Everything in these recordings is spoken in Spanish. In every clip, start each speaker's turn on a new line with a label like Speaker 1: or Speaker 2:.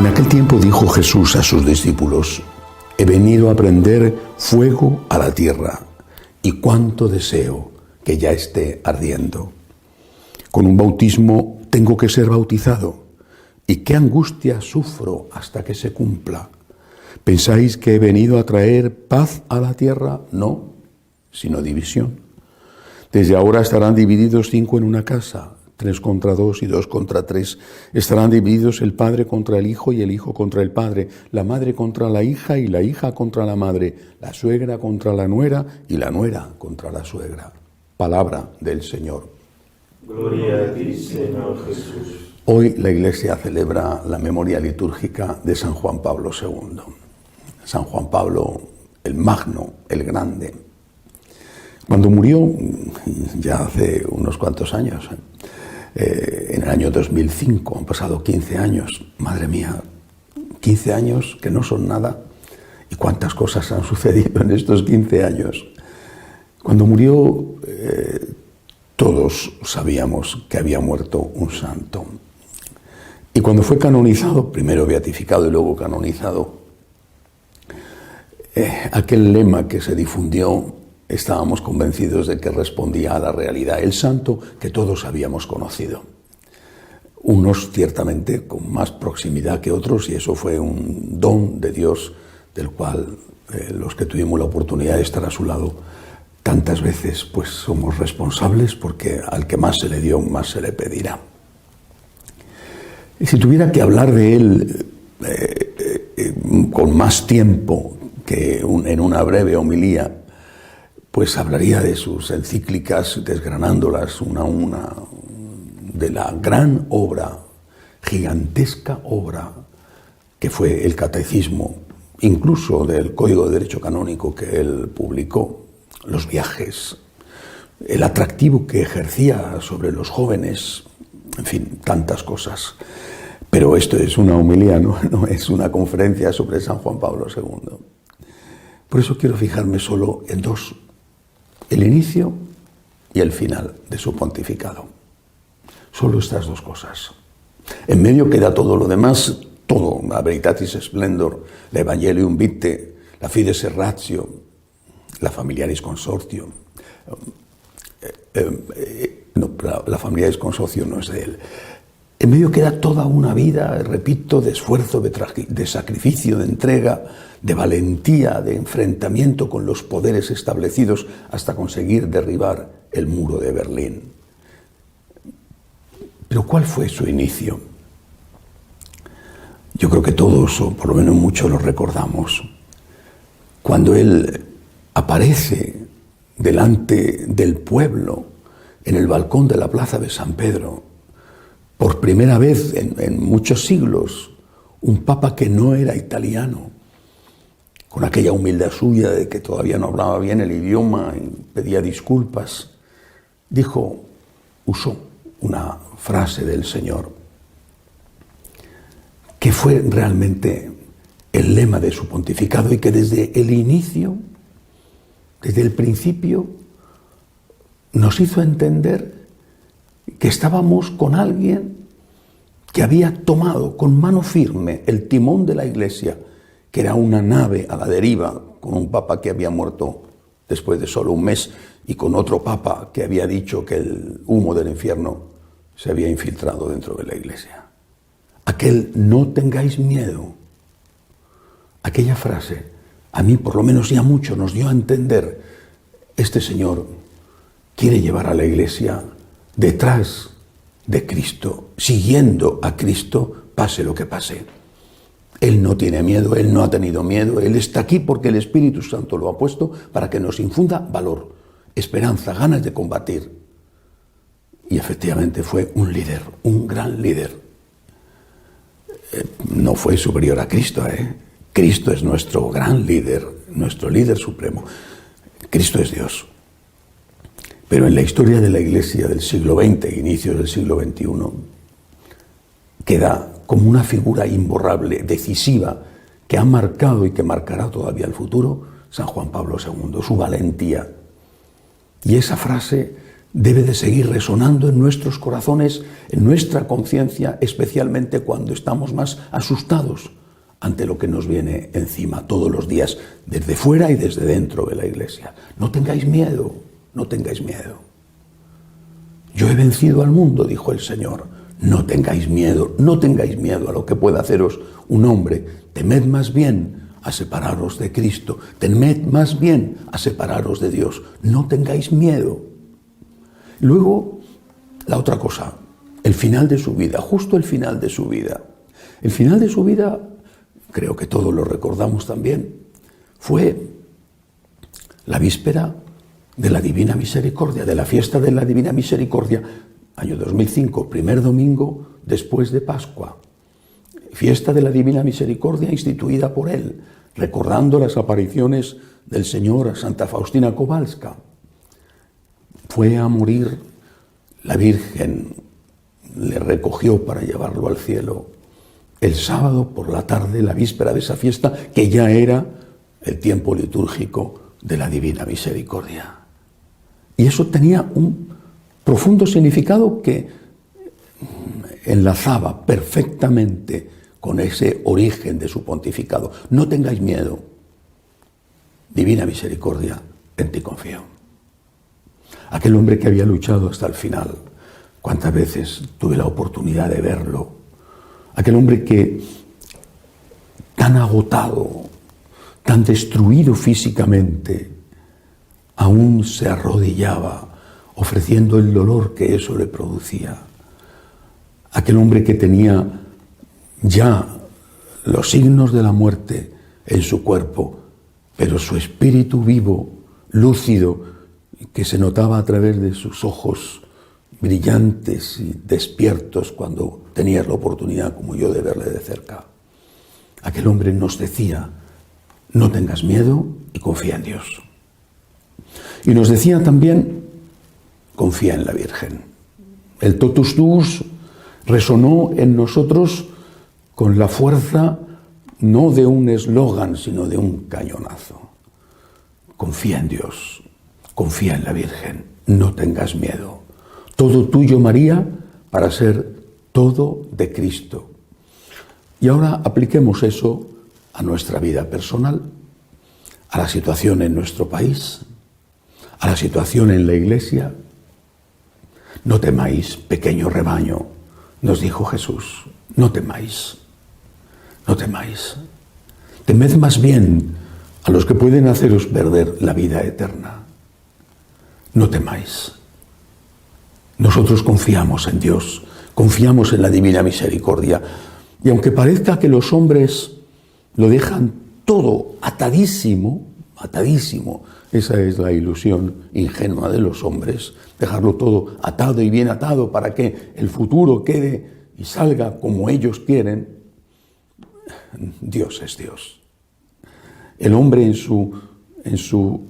Speaker 1: En aquel tiempo dijo Jesús a sus discípulos: he venido a prender fuego a la tierra, y cuánto deseo que ya esté ardiendo. Con un bautismo tengo que ser bautizado, y qué angustia sufro hasta que se cumpla. ¿Pensáis que he venido a traer paz a la tierra? No, sino división. Desde ahora estarán divididos 5 en una casa, 3 contra 2 y 2 contra 3. Estarán divididos el padre contra el hijo y el hijo contra el padre, la madre contra la hija y la hija contra la madre, la suegra contra la nuera y la nuera contra la suegra. Palabra del Señor.
Speaker 2: Gloria a ti, Señor Jesús.
Speaker 1: Hoy la Iglesia celebra la memoria litúrgica de San Juan Pablo II. San Juan Pablo, el Magno, el Grande. Cuando murió, ya hace unos cuantos años, en el año 2005, han pasado 15 años, madre mía, 15 años que no son nada, y cuántas cosas han sucedido en estos 15 años. Cuando murió, todos sabíamos que había muerto un santo. Y cuando fue canonizado, primero beatificado y luego canonizado, aquel lema que se difundió, estábamos convencidos de que respondía a la realidad, el santo que todos habíamos conocido. Unos ciertamente con más proximidad que otros, y eso fue un don de Dios del cual los que tuvimos la oportunidad de estar a su lado tantas veces pues somos responsables, porque al que más se le dio, más se le pedirá. Y si tuviera que hablar de él con más tiempo que en una breve homilía, pues hablaría de sus encíclicas, desgranándolas una a una, de la gran obra, gigantesca obra, que fue el Catecismo, incluso del Código de Derecho Canónico que él publicó, los viajes, el atractivo que ejercía sobre los jóvenes, en fin, tantas cosas. Pero esto es una homilía, no es una conferencia sobre San Juan Pablo II. Por eso quiero fijarme solo en dos: el inicio y el final de su pontificado. Solo estas dos cosas. En medio queda todo lo demás, todo, la Veritatis Splendor, la Evangelium Vitae, la Fides et Ratio, la Familiaris Consortio. La Familiaris Consortio no es de él. En medio queda toda una vida, repito, de esfuerzo, de sacrificio, de entrega, de valentía, de enfrentamiento con los poderes establecidos hasta conseguir derribar el muro de Berlín. Pero ¿cuál fue su inicio? Yo creo que todos, o por lo menos muchos, lo recordamos. Cuando él aparece delante del pueblo en el balcón de la plaza de San Pedro, por primera vez en muchos siglos, un papa que no era italiano, con aquella humildad suya de que todavía no hablaba bien el idioma y pedía disculpas, usó una frase del Señor, que fue realmente el lema de su pontificado y que desde el inicio, desde el principio, nos hizo entender que estábamos con alguien que había tomado con mano firme el timón de la Iglesia, que era una nave a la deriva, con un papa que había muerto después de solo un mes y con otro papa que había dicho que el humo del infierno se había infiltrado dentro de la Iglesia. Aquel "no tengáis miedo", aquella frase, a mí por lo menos y a muchos nos dio a entender: este Señor quiere llevar a la Iglesia detrás de Cristo, siguiendo a Cristo, pase lo que pase. Él no tiene miedo, Él no ha tenido miedo, Él está aquí porque el Espíritu Santo lo ha puesto para que nos infunda valor, esperanza, ganas de combatir. Y efectivamente fue un líder, un gran líder. No fue superior a Cristo, Cristo es nuestro gran líder, nuestro líder supremo. Cristo es Dios. Pero en la historia de la Iglesia del siglo XX, inicios del siglo XXI, queda como una figura imborrable, decisiva, que ha marcado y que marcará todavía el futuro, San Juan Pablo II, su valentía. Y esa frase debe de seguir resonando en nuestros corazones, en nuestra conciencia, especialmente cuando estamos más asustados ante lo que nos viene encima todos los días, desde fuera y desde dentro de la iglesia. No tengáis miedo, no tengáis miedo. Yo he vencido al mundo, dijo el Señor. No tengáis miedo a lo que pueda haceros un hombre. Temed más bien a separaros de Cristo. Temed más bien a separaros de Dios. No tengáis miedo. Luego, la otra cosa, el final de su vida, justo el final de su vida. El final de su vida, creo que todos lo recordamos también, fue la víspera de la Divina Misericordia, de la fiesta de la Divina Misericordia, año 2005, primer domingo después de Pascua. Fiesta de la Divina Misericordia instituida por él, recordando las apariciones del Señor a Santa Faustina Kowalska. Fue a morir, la Virgen le recogió para llevarlo al cielo el sábado por la tarde, la víspera de esa fiesta, que ya era el tiempo litúrgico de la Divina Misericordia. Y eso tenía un profundo significado que enlazaba perfectamente con ese origen de su pontificado. No tengáis miedo, Divina Misericordia, en ti confío. Aquel hombre que había luchado hasta el final, cuántas veces tuve la oportunidad de verlo. Aquel hombre que, tan agotado, tan destruido físicamente, aún se arrodillaba, ofreciendo el dolor que eso le producía. Aquel hombre que tenía ya los signos de la muerte en su cuerpo, pero su espíritu vivo, lúcido, que se notaba a través de sus ojos brillantes y despiertos cuando tenías la oportunidad, como yo, de verle de cerca. Aquel hombre nos decía, no tengas miedo y confía en Dios. Y nos decía también, confía en la Virgen. El totus tuus resonó en nosotros con la fuerza no de un eslogan, sino de un cañonazo. Confía en Dios, confía en la Virgen, no tengas miedo. Todo tuyo, María, para ser todo de Cristo. Y ahora apliquemos eso a nuestra vida personal, a la situación en nuestro país, a la situación en la Iglesia. No temáis, pequeño rebaño, nos dijo Jesús, no temáis, no temáis. Temed más bien a los que pueden haceros perder la vida eterna. No temáis. Nosotros confiamos en Dios, confiamos en la Divina Misericordia. Y aunque parezca que los hombres lo dejan todo atadísimo, esa es la ilusión ingenua de los hombres, dejarlo todo atado y bien atado para que el futuro quede y salga como ellos quieren. Dios es Dios. El hombre en su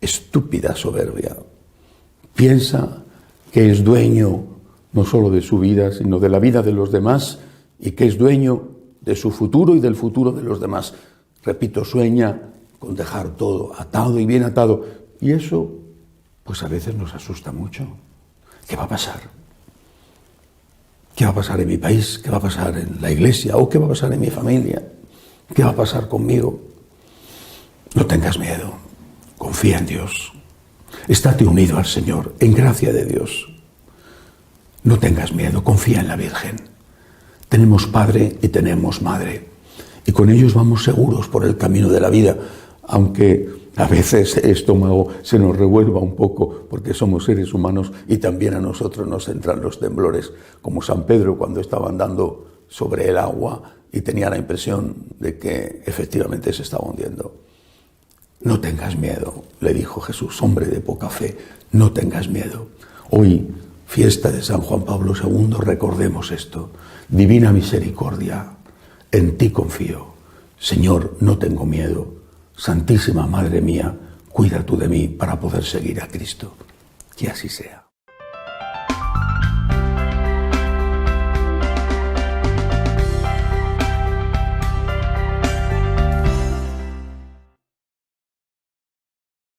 Speaker 1: estúpida soberbia piensa que es dueño no solo de su vida, sino de la vida de los demás, y que es dueño de su futuro y del futuro de los demás. Repito, sueña con dejar todo atado y bien atado. Y eso, pues a veces nos asusta mucho. ¿Qué va a pasar? ¿Qué va a pasar en mi país? ¿Qué va a pasar en la Iglesia? ¿O qué va a pasar en mi familia? ¿Qué va a pasar conmigo? No tengas miedo. Confía en Dios. Estate unido al Señor, en gracia de Dios. No tengas miedo, confía en la Virgen. Tenemos Padre y tenemos Madre. Y con ellos vamos seguros por el camino de la vida, aunque a veces el estómago se nos revuelva un poco, porque somos seres humanos y también a nosotros nos entran los temblores, como San Pedro cuando estaba andando sobre el agua y tenía la impresión de que efectivamente se estaba hundiendo. No tengas miedo, le dijo Jesús, hombre de poca fe, no tengas miedo. Hoy, fiesta de San Juan Pablo II, recordemos esto. Divina Misericordia, en ti confío. Señor, no tengo miedo. Santísima Madre mía, cuida tú de mí para poder seguir a Cristo. Que así sea.